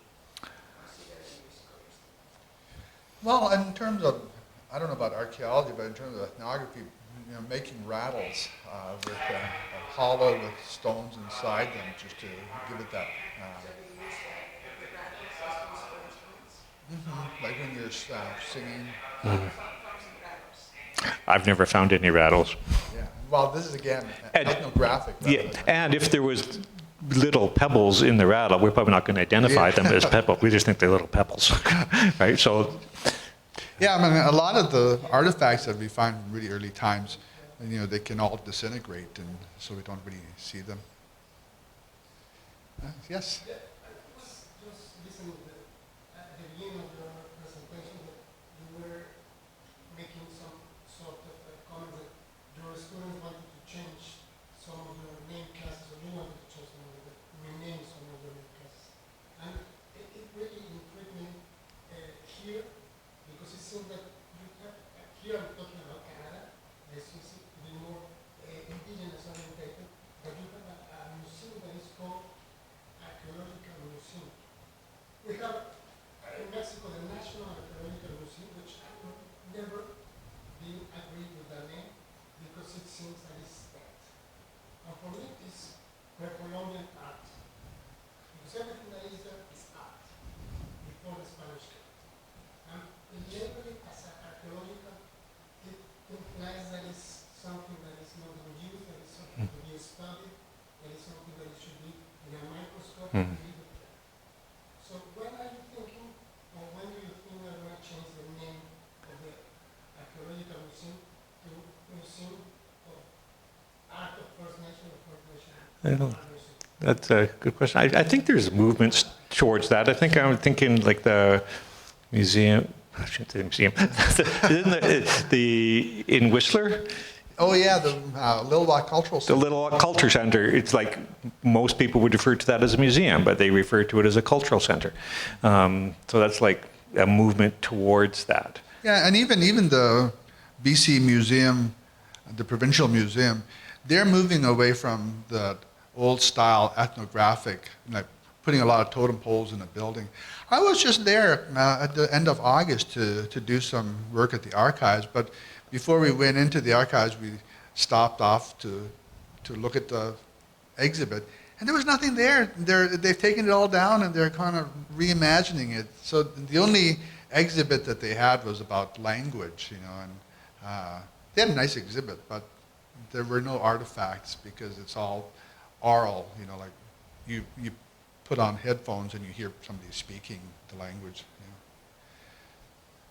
considered a musical instrument. Well, in terms of, I don't know about archaeology, but in terms of ethnography, making rattles with a hollow with stones inside them, just to give it that. So they use the rattles as musical instruments? Like when you're singing. I've never found any rattles. Yeah. Well, this is again And- ethnographic. Yeah, and if there was little pebbles in the rattle, we're probably not going to identify them as pebbles. We just think they're little pebbles, right? So, Yeah, I mean, a lot of the artifacts that we find from really early times, they can all disintegrate, and so we don't really see them. Yes? Yeah, I was just listening at the beginning of your presentation that you were making some sort of comment that your students wanted to change some of your name classes, or you wanted to change some of the rename some of your name classes. And it really intrigued me here, because it seems that you have, here I'm talking about Canada, as you see, to be more indigenous orientated, but you have a museum that is called Archaeological Museum. We have in Mexico the National Archaeological Museum, which I would never been agreed with that name because it seems that it's dead. And for me, it's pre-Columbian art. Because everything that is there is art before the Spanish came. And labeling it as archaeological, it implies that it's something that is not in use, that is something to be studied, that is something that should be in a microscope. So when are you thinking, or when do you think we're going to change the name of the Archaeological Museum to Museum of Art of First Nation or First Nation? I don't know. That's a good question. I think there's movements towards that. I think I'm thinking like the museum. I shouldn't say museum. Isn't in Whistler? Oh yeah, the Little Rock Cultural The Center. Little Culture Center, it's like most people would refer to that as a museum, but they refer to it as a cultural center. So that's like a movement towards that. Yeah, and even the BC Museum, the Provincial Museum, they're moving away from the old style ethnographic, like putting a lot of totem poles in a building. I was just there at the end of August to do some work at the archives, but before we went into the archives, we stopped off to look at the exhibit, and there was nothing there. They've taken it all down, and they're kind of reimagining it. So the only exhibit that they had was about language, and they had a nice exhibit, but there were no artifacts because it's all oral, like you put on headphones and you hear somebody speaking the language.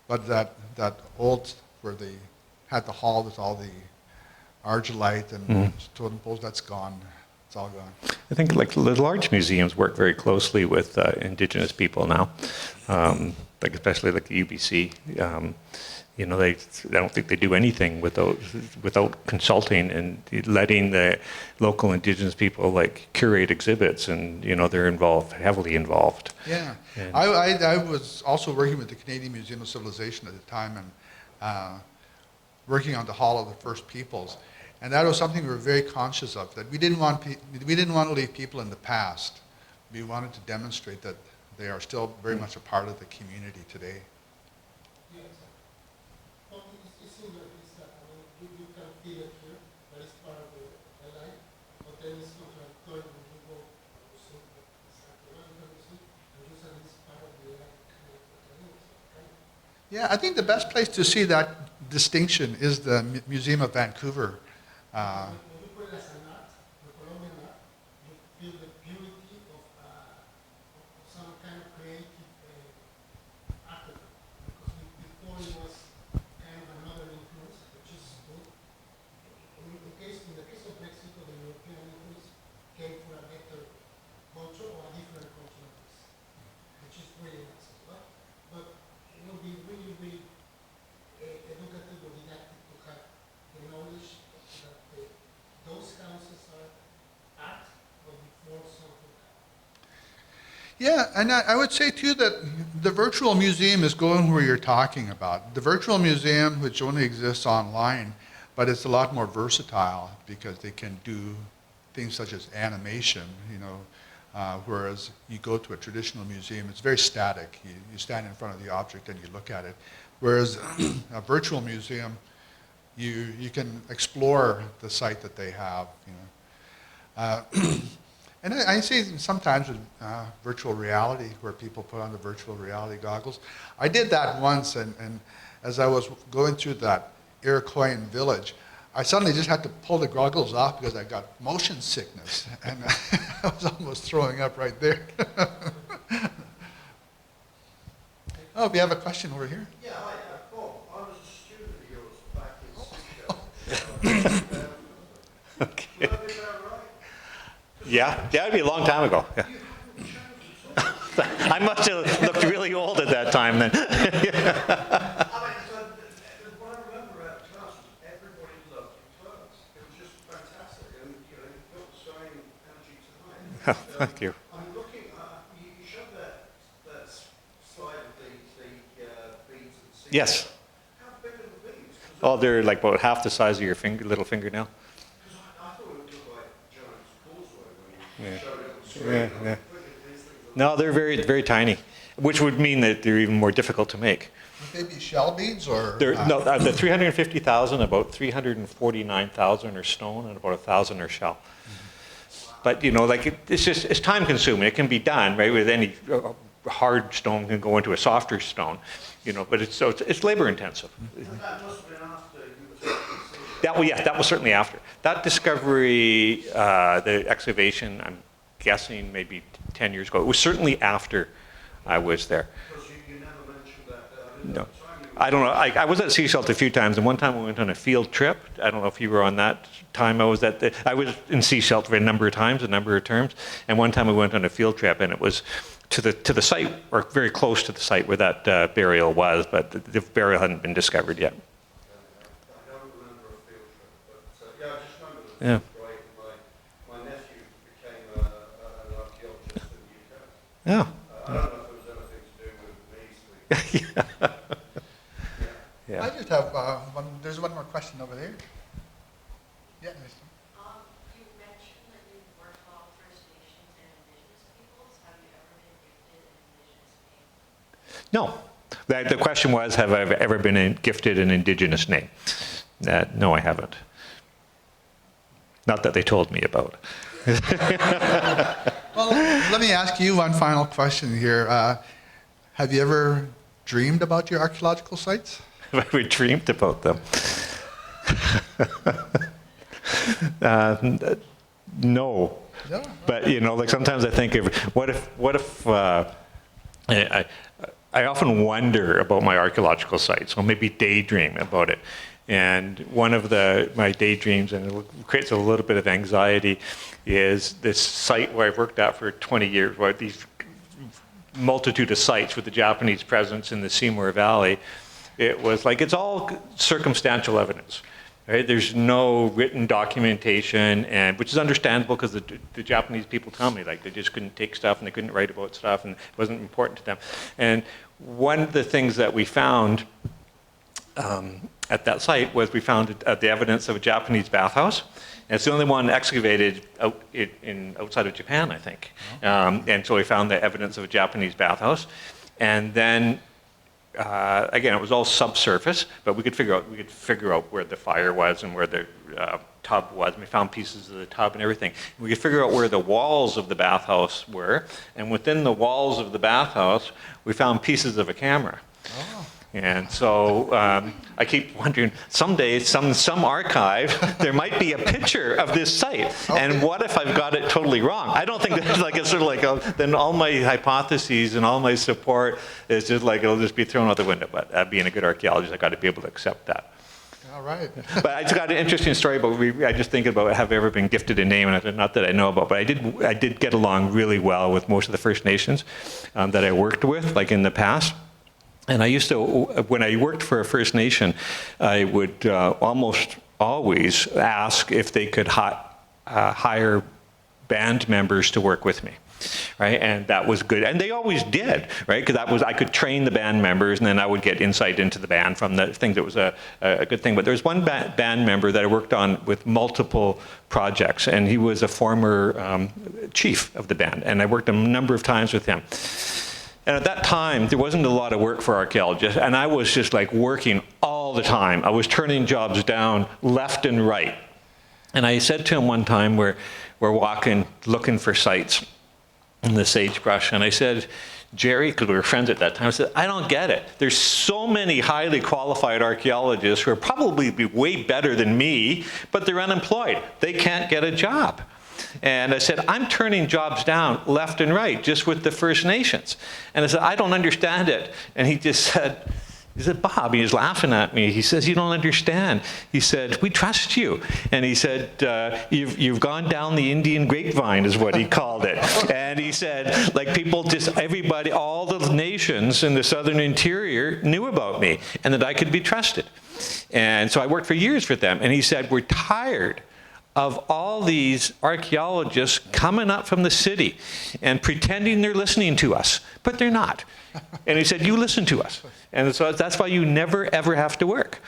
But that old, where they had the hall with all the argillite and totem poles, that's gone. It's all gone. I think like the large museums work very closely with Indigenous people now, like especially like the UBC. I don't think they do anything without consulting and letting the local Indigenous people like curate exhibits, and they're heavily involved. Yeah, And I was also working with the Canadian Museum of Civilization at the time, and working on the Hall of the First Peoples, and that was something we were very conscious of. That we didn't want to leave people in the past. We wanted to demonstrate that they are still very much a part of the community today. Yes. Well, it's similar. It's that you can feel it here, that is part of the line, but then it's contradictory when you go to see this archaeological museum, and you say this part of the line. Yeah, I think the best place to see that distinction is the Museum of Vancouver. When you put it as an art, the Colombian art, you feel the purity Yeah, and I would say too that the virtual museum is going where you're talking about. The virtual museum, which only exists online, but it's a lot more versatile because they can do things such as animation, whereas you go to a traditional museum, it's very static. You stand in front of the object and you look at it. Whereas a virtual museum, you can explore the site that they have. And I see sometimes with virtual reality, where people put on the virtual reality goggles. I did that once, and as I was going through that Iroquois village, I suddenly just had to pull the goggles off because I got motion sickness, and I was almost throwing up right there. Oh, we have a question over here. Yeah, hi, Bob. I was a student of yours back in Seashell. Okay. Would that be about right? Yeah, that'd be a long time ago. Yeah. You haven't changed at all. I must have looked really old at that time then. I mean, so, what I remember out of class was everybody loved your clothes. It was just fantastic, and you've got the same energy tonight. Thank you. I'm looking. You showed that slide of the beads and seeds. Yes. How big are the beads? Oh, they're like about half the size of your little fingernail. Because I thought it would look like Giant's Causeway when you Yeah. showed it on the screen. Yeah, I'm yeah. thinking these things are No, they're very, very tiny, which would mean that they're even more difficult to make. Would they be shell beads or? No, the 350,000, about 349,000 are stone and about 1,000 are shell. But it's time consuming. It can be done, right? With any hard stone can go into a softer stone, But it's labor intensive. That must have been after you were That was certainly after that discovery. The excavation, I'm guessing maybe 10 years ago. It was certainly after I was there. because you never mentioned that. No. I don't know. I was at Seashell a few times, and one time we went on a field trip. I don't know if you were on that time. I was in Seashell for a number of times, a number of terms, and one time we went on a field trip, and it was to the site, or very close to the site where that burial was, but the burial hadn't been discovered yet. I don't remember a field trip, but yeah, I just remember that Yeah. it was great. My nephew became an archaeologist in the UK. Yeah. I don't know if it was anything to do with me sleeping. Yeah. I just have there's one more question over there. Yeah. You mentioned that you worked with all First Nations and Indigenous peoples. Have you ever been gifted an Indigenous name? No. The question was, have I ever been gifted an Indigenous name? No, I haven't. Not that they told me about. Well, let me ask you one final question here. Have you ever dreamed about your archaeological sites? Have I ever dreamed about them? No. No. But sometimes I think of what if I often wonder about my archaeological sites, or maybe daydream about it. And one of my daydreams, and it creates a little bit of anxiety, is this site where I've worked at for 20 years, where these multitude of sites with the Japanese presence in the Seymour Valley. It was like, it's all circumstantial evidence. Right? There's no written documentation, which is understandable because the Japanese people tell me, they just couldn't take stuff and they couldn't write about stuff and it wasn't important to them. And one of the things that we found at that site was we found the evidence of a Japanese bathhouse. And it's the only one excavated outside of Japan, I think. And so we found the evidence of a Japanese bathhouse. And then again, it was all subsurface, but we could figure out where the fire was and where the tub was. And we found pieces of the tub and everything. We could figure out where the walls of the bathhouse were, and within the walls of the bathhouse, we found pieces of a camera. Oh. And so I keep wondering, someday, some archive, there might be a picture of this site. Okay. And what if I've got it totally wrong? I don't think that's it's sort of then all my hypotheses and all my support is just it'll just be thrown out the window. But being a good archaeologist, I've got to be able to accept that. All right. But I just got an interesting story about, I just think about, have I ever been gifted a name, and not that I know about, but I did get along really well with most of the First Nations that I worked with, in the past. And I used to, when I worked for a First Nation, I would almost always ask if they could hire band members to work with me. right? And that was good. And they always did, right? Because I could train the band members, and then I would get insight into the band from the things. That was a good thing. But there was one band member that I worked on with multiple projects, and he was a former chief of the band, and I worked a number of times with him. And at that time, there wasn't a lot of work for archaeologists, and I was just like working all the time. I was turning jobs down left and right. And I said to him one time, we're walking, looking for sites in the sagebrush, and I said, Jerry, because we were friends at that time, I said, I don't get it. There's so many highly qualified archaeologists who are probably way better than me, but they're unemployed. They can't get a job. And I said, I'm turning jobs down left and right, just with the First Nations. And I said, I don't understand it. And he just said, Bob, he was laughing at me. He says, you don't understand. He said, we trust you. And he said, you've gone down the Indian grapevine, is what he called it. And he said, like people everybody, all the nations in the southern interior knew about me and that I could be trusted. And so I worked for years for them. And he said, we're tired of all these archaeologists coming up from the city and pretending they're listening to us, but they're not. And he said, you listen to us. And so that's why you never, ever have to work.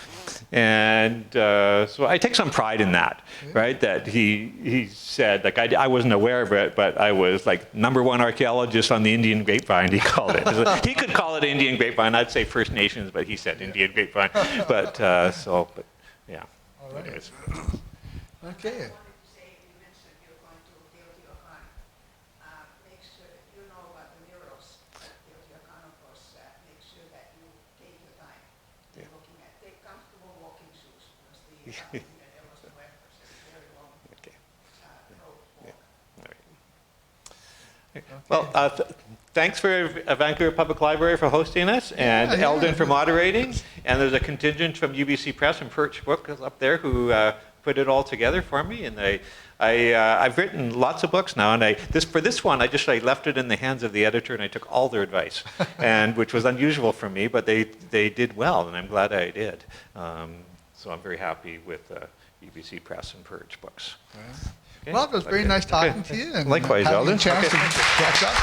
And so I take some pride in that, right? That he said, like I wasn't aware of it, but I was like #1 archaeologist on the Indian grapevine, he called it. He could call it Indian grapevine. I'd say First Nations, but he said Indian grapevine. But yeah. All right. Anyways. Okay. I wanted to say, you mentioned you're going to Teotihuacan. Make sure that you know about the murals at Teotihuacan, of course. Make sure that you take your time. You're looking at, take comfortable walking shoes, because the Eldon Web is a very long Okay. road walk. All right. Well, thanks for Vancouver Public Library for hosting us, and Eldon for moderating. And there's a contingent from UBC Press and Perch Book up there who put it all together for me. And I've written lots of books now, and for this one, I left it in the hands of the editor, and I took all their advice, and which was unusual for me, but they did well, and I'm glad I did. So I'm very happy with UBC Press and Perch Books. Well, it was very nice talking to you. And Likewise, having Eldon. a chance to catch up.